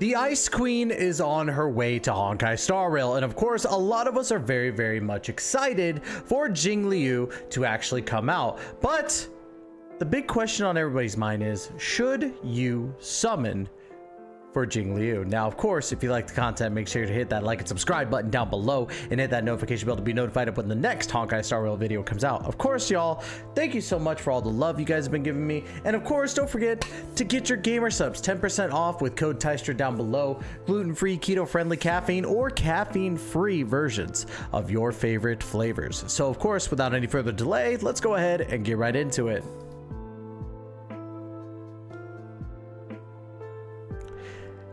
The Ice Queen is on her way to Honkai Star Rail, and of course a lot of us are very much excited for Jingliu to actually come out. But the big question on everybody's mind is, should you summon for Jingliu? Now, of course, if you like the content, make sure to hit that like and subscribe button down below and hit that notification bell to be notified of when the next Honkai Star Rail video comes out. Of course, y'all, thank you so much for all the love you guys have been giving me. And of course, don't forget to get your gamer subs 10% off with code TYSTRA down below. Gluten-free, keto-friendly, caffeine or caffeine-free versions of your favorite flavors. So, of course, without any further delay, let's go ahead and get right into it.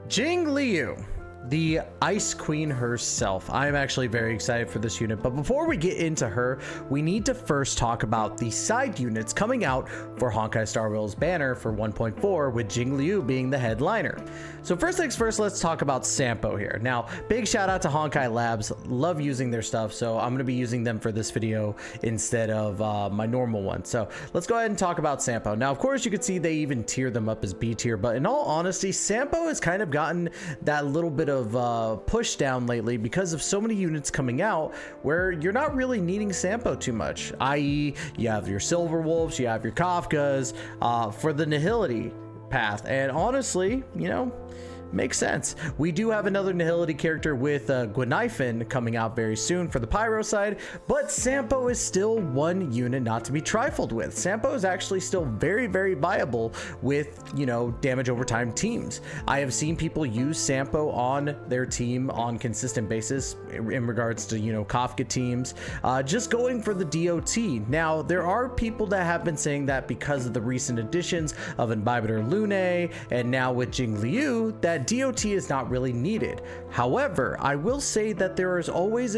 Jingliu, the Ice Queen herself. I'm actually very excited for this unit, but before we get into her, we need to first talk about the side units coming out for Honkai Star Rail's banner for 1.4, with Jingliu being the headliner. So first things first, let's talk about Sampo here. Now, big shout out to Honkai Labs. Love using their stuff, so I'm going to be using them for this video instead of my normal one. So let's go ahead and talk about Sampo. Now, of course, you can see they even tier them up as B tier, but in all honesty, Sampo has kind of gotten that little bit of push down lately because of so many units coming out where you're not really needing Sampo too much, i.e. you have your Silver Wolves, you have your Kafkas for the Nihility path, and honestly, you know, makes sense. We do have another Nihility character with Gwenifin coming out very soon for the Pyro side, but Sampo is still one unit not to be trifled with. Sampo is actually still very viable with, you know, damage over time teams. I have seen people use Sampo on their team on consistent basis in regards to, you know, Kafka teams, just going for the DOT. Now, there are people that have been saying that because of the recent additions of Imbibitor Lunae and now with Jingliu, that DOT is not really needed. However, I will say that there's always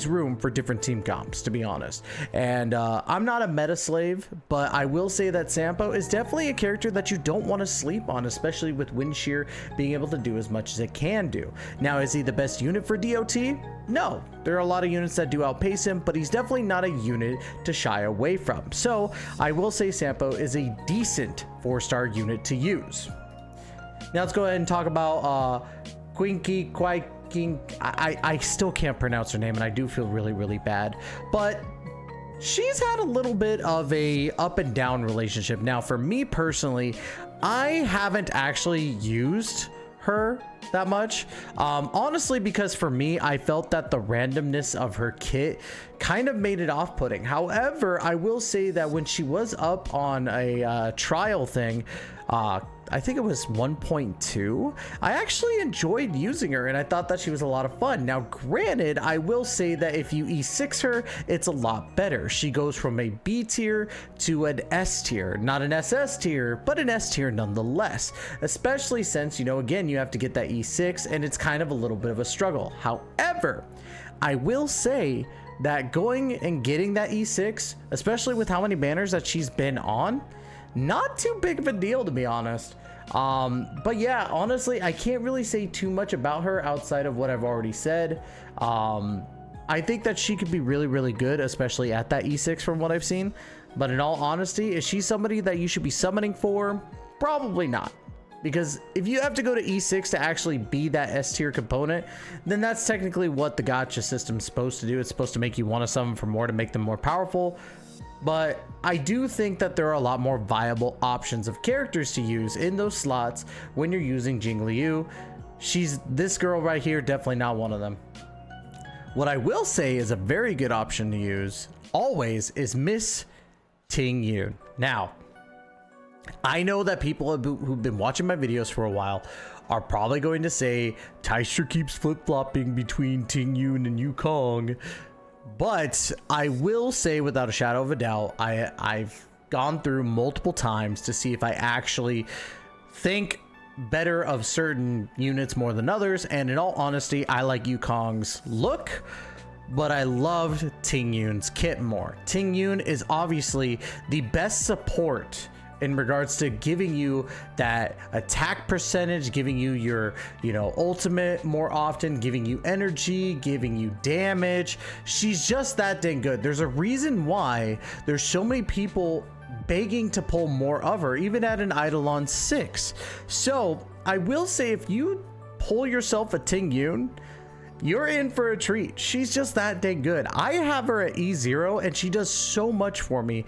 room for different team comps, to be honest. And I'm not a meta slave, but I will say that Sampo is definitely a character that you don't want to sleep on, especially with Wind Shear being able to do as much as it can do. Now, is he the best unit for DOT? No, there are a lot of units that do outpace him, but he's definitely not a unit to shy away from. So I will say Sampo is a decent 4-star unit to use. Now let's go ahead and talk about Qingque. I still can't pronounce her name, and I do feel really bad, but she's had a little bit of a up and down relationship. Now, for me personally, I haven't actually used her that much, honestly, because for me, I felt that the randomness of her kit kind of made it off-putting. However, I will say that when she was up on a trial thing, I think it was 1.2, I actually enjoyed using her, and I thought that she was a lot of fun. Now, granted, I will say that if you E6 her, it's a lot better. She goes from a B tier to an S tier, not an SS tier, but an S tier nonetheless, especially since, you know, again, you have to get that E6, and it's kind of a little bit of a struggle. However, I will say that going and getting that E6, especially with how many banners that she's been on, not too big of a deal, to be honest. But yeah, honestly, I can't really say too much about her outside of what I've already said. I think that she could be really good, especially at that E6 from what I've seen. But in all honesty, is she somebody that you should be summoning for? Probably not. Because if you have to go to E6 to actually be that S tier component, then that's technically what the gacha system's supposed to do. It's supposed to make you want to summon for more to make them more powerful. But I do think that there are a lot more viable options of characters to use in those slots when you're using Jingliu. This girl right here, definitely not one of them. What I will say is a very good option to use always is Miss Tingyun. Now, I know that people who've been watching my videos for a while are probably going to say TYSTRA keeps flip-flopping between Tingyun and Yukong. But I will say without a shadow of a doubt, I've gone through multiple times to see if I actually think better of certain units more than others. And in all honesty, I like Yukong's look, but I loved Tingyun's kit more. Tingyun is obviously the best support in regards to giving you that attack percentage, giving you your, you know, ultimate more often, giving you energy, giving you damage. She's just that dang good. There's a reason why there's so many people begging to pull more of her, even at an Eidolon 6. So I will say, if you pull yourself a Tingyun, you're in for a treat. She's just that dang good. I have her at E0 and she does so much for me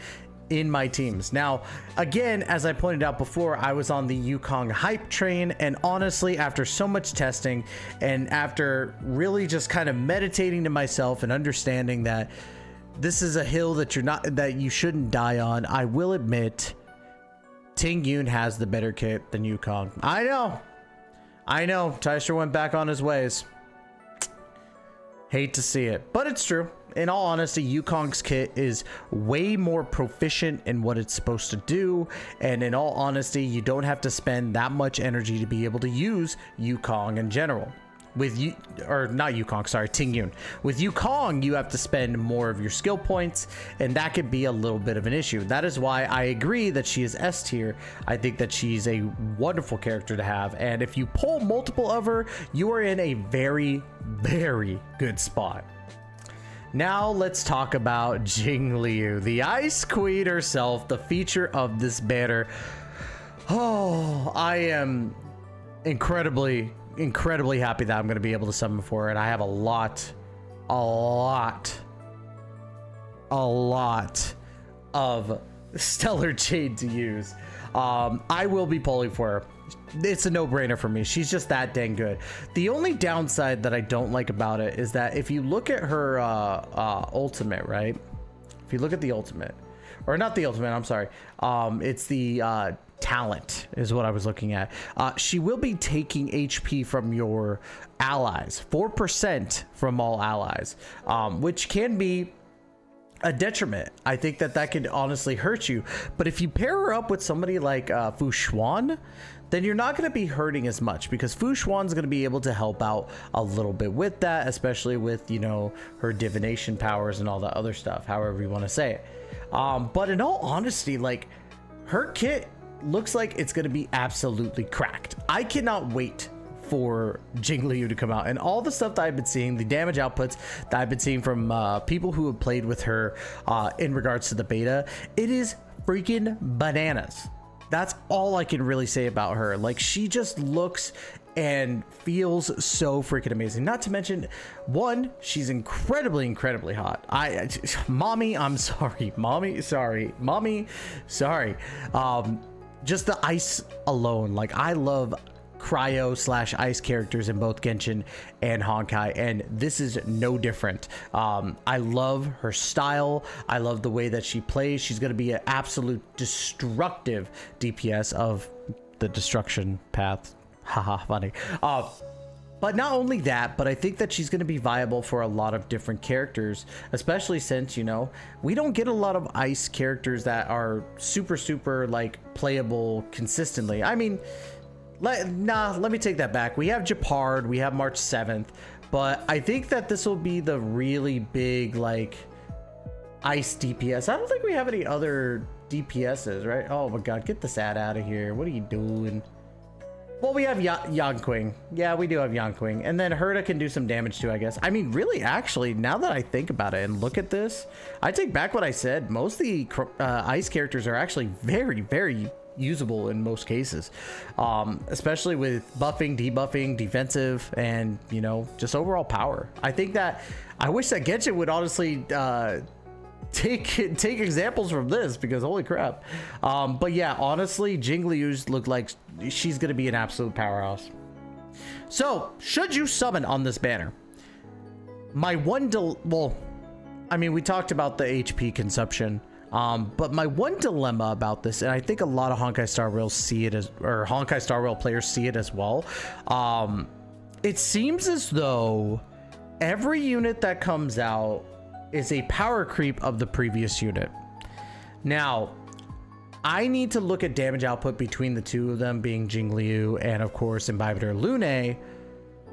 in my teams. Now, again, as I pointed out before, I was on the Yukong hype train, and honestly, after so much testing and after really just kind of meditating to myself and understanding that this is a hill that you shouldn't die on, I will admit Tingyun has the better kit than Yukong. I know, Tysher went back on his ways. Hate to see it, but it's true. In all honesty, Yukong's kit is way more proficient in what it's supposed to do, and in all honesty, you don't have to spend that much energy to be able to use Yukong in general. With Tingyun. With Yukong, you have to spend more of your skill points, and that could be a little bit of an issue. That is why I agree that she is S tier. I think that she's a wonderful character to have, and if you pull multiple of her, you are in a very, very good spot. Now let's talk about Jingliu, the Ice Queen herself, the feature of this banner. Oh, I am incredibly happy that I'm going to be able to summon for her, and I have a lot of Stellar Jade to use. I will be pulling for her. It's a no-brainer for me. She's just that dang good. The only downside that I don't like about it is that if you look at her ultimate, right? If you look at the ultimate, or not the ultimate, I'm sorry. It's the talent is what I was looking at. She will be taking HP from your allies, 4% from all allies, which can be a detriment. I think that could honestly hurt you. But if you pair her up with somebody like Xuan, then you're not going to be hurting as much, because Xuan's going to be able to help out a little bit with that, especially with, you know, her divination powers and all that other stuff, however you want to say it. But in all honesty, like, her kit looks like it's going to be absolutely cracked. I cannot wait for Jingliu to come out, and all the stuff that I've been seeing, the damage outputs that I've been seeing from people who have played with her in regards to the beta, it is freaking bananas. That's all I can really say about her. Like, she just looks and feels so freaking amazing. Not to mention, one, she's incredibly hot. Mommy, I'm sorry. Mommy, sorry. Just the ice alone. Like, I love cryo/ice characters in both Genshin and Honkai, and this is no different. I love her style. I love the way that she plays. She's going to be an absolute destructive DPS of the destruction path. Haha, funny. But not only that, but I think that she's going to be viable for a lot of different characters, especially since, you know, we don't get a lot of ice characters that are super like playable consistently. I mean, let me take that back. We have Japard, we have March 7th, but I think that this will be the really big, like, ice DPS. I don't think we have any other DPSs, right? Oh my god, get this ad out of here. What are you doing? Well, we have Yangqing. Yeah, we do have Yangqing. And then Herta can do some damage too, I guess. I mean, really, actually, now that I think about it and look at this, I take back what I said. Most of the ice characters are actually very usable in most cases, especially with buffing, debuffing, defensive, and, you know, just overall power. I think that I wish that Genshin would honestly take examples from this, because holy crap. But yeah, honestly, Jingliu's look like she's gonna be an absolute powerhouse. So should you summon on this banner, my one well, I mean, we talked about the HP consumption. But my one dilemma about this, and I think a lot of Honkai Star Rail see it as, or Honkai Star Rail players see it as well. It seems as though every unit that comes out is a power creep of the previous unit. Now, I need to look at damage output between the two of them, being Jingliu and of course Imbibitor Lunae,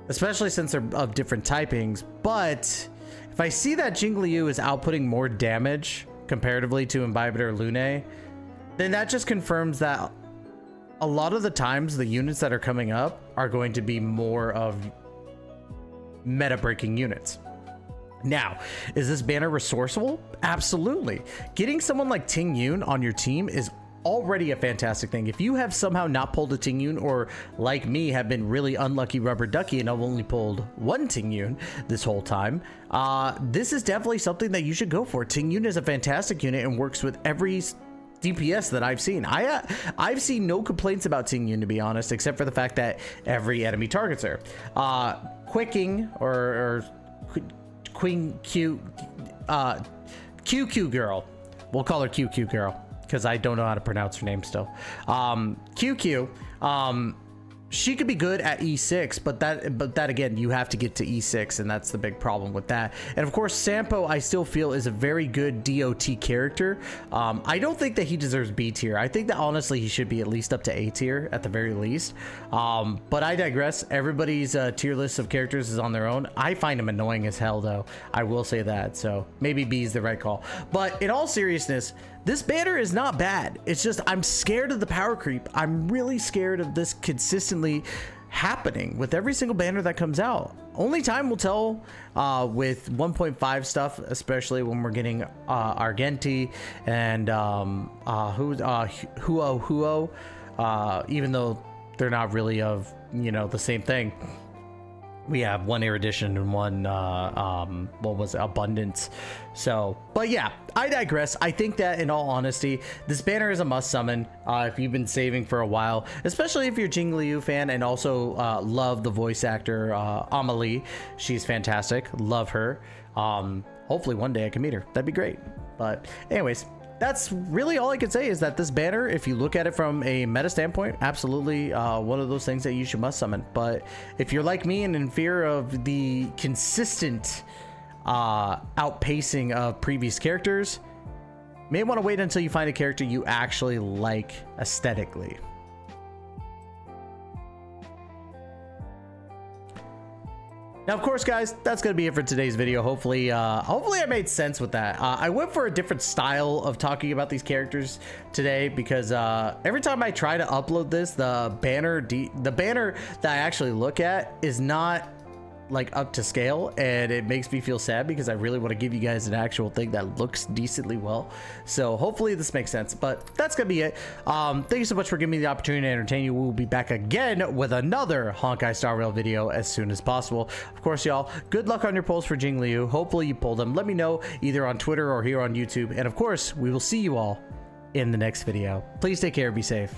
especially since they're of different typings. But if I see that Jingliu is outputting more damage comparatively to Imbibitor Lunae, then that just confirms that a lot of the times the units that are coming up are going to be more of meta breaking units. Now, is this banner resourceful? Absolutely. Getting someone like Tingyun on your team is already a fantastic thing. If you have somehow not pulled a Tingyun, or like me have been really unlucky rubber ducky and I've only pulled one Tingyun this whole time, this is definitely something that you should go for. Tingyun is a fantastic unit and works with every DPS that I've seen. I've seen no complaints about Tingyun, to be honest, except for the fact that every enemy targets her. Quicking or Queen Q QQ girl. We'll call her QQ girl because I don't know how to pronounce her name still. QQ. She could be good at E6, but that again, you have to get to E6, and that's the big problem with that. And of course, Sampo, I still feel, is a very good DOT character. I don't think that he deserves B tier. I think that honestly he should be at least up to A tier at the very least. But I digress. Everybody's tier list of characters is on their own. I find him annoying as hell, though. I will say that. So maybe B is the right call. But in all seriousness, this banner is not bad. It's just I'm scared of the power creep. I'm really scared of this consistently happening with every single banner that comes out. Only time will tell with 1.5 stuff, especially when we're getting Argenti and Huo, even though they're not really of, you know, the same thing. We have one erudition and one what was it, abundance. So, but yeah, I digress. I think that in all honesty, this banner is a must summon if you've been saving for a while, especially if you're Jingliu fan and also love the voice actor Amelie. She's fantastic. Love her. Hopefully one day I can meet her. That'd be great. But anyways, that's really all I can say, is that this banner, if you look at it from a meta standpoint, absolutely one of those things that you should must summon. But if you're like me and in fear of the consistent outpacing of previous characters, you may want to wait until you find a character you actually like aesthetically. Now, of course, guys, that's going to be it for today's video. Hopefully I made sense with that. I went for a different style of talking about these characters today because every time I try to upload this, the banner that I actually look at is not like up to scale, and it makes me feel sad because I really want to give you guys an actual thing that looks decently well. So hopefully this makes sense, but that's gonna be it. Thank you so much for giving me the opportunity to entertain you. We'll be back again with another Honkai Star Rail video as soon as possible. Of course, y'all, good luck on your polls for Jingliu. Hopefully you pull them. Let me know either on Twitter or here on YouTube, and of course we will see you all in the next video. Please take care, be safe.